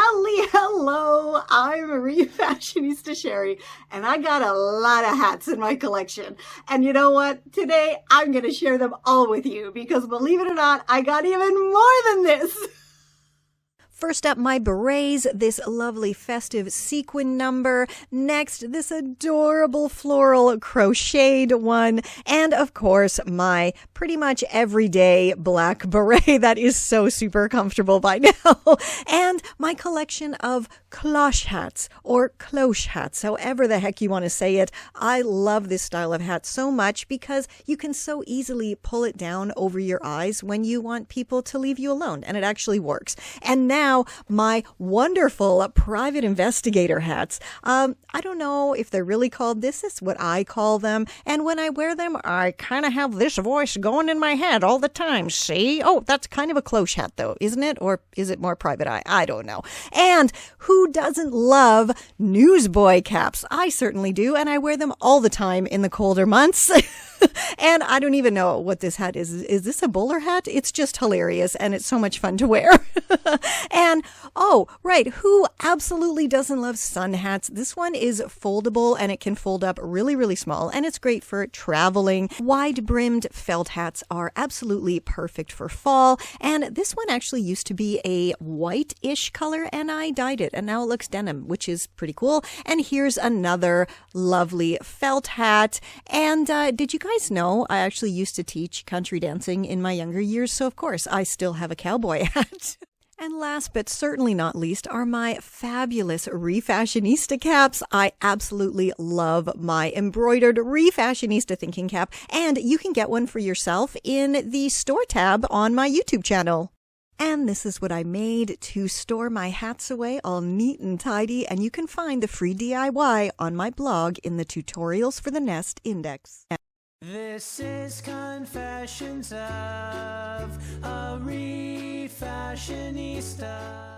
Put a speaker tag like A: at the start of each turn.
A: Hello, I'm Refashionista Sheri, and I got a lot of hats in my collection. And you know what? Today, I'm going to share them all with you because believe it or not, I got even more than this.
B: First up, my berets, this lovely festive sequin number. Next, this adorable floral crocheted one. And of course, my pretty much everyday black beret that is so super comfortable by now. And my collection of Cloche hats or Cloche hats, however the heck you want to say it. I love this style of hat so much because you can so easily pull it down over your eyes when you want people to leave you alone. And it actually works. And now, my wonderful private investigator hats. I don't know if they're really called this. Is what I call them. And when I wear them, I kind of have this voice going in my head all the time. See? Oh, that's kind of a Cloche hat, though, isn't it? Or is it more private eye? I don't know. And who doesn't love Newsboy caps? I certainly do. And I wear them all the time in the colder months. And I don't even know what this hat is. Is this a bowler hat? It's just hilarious and it's so much fun to wear. And, oh, right, who absolutely doesn't love sun hats? This one is foldable and it can fold up really, really small and it's great for traveling. Wide brimmed felt hats are absolutely perfect for fall. And this one actually used to be a white-ish color and I dyed it and now it looks denim, which is pretty cool. And here's another lovely felt hat. And did you guys know I actually used to teach country dancing in my younger years, so of course I still have a cowboy hat. And last but certainly not least are my fabulous Refashionista caps. I absolutely love my embroidered Refashionista thinking cap, and you can get one for yourself in the store tab on my YouTube channel. And this is what I made to store my hats away all neat and tidy, and you can find the free DIY on my blog in the Tutorials for the Nest index.
C: This is Confessions of a Refashionista.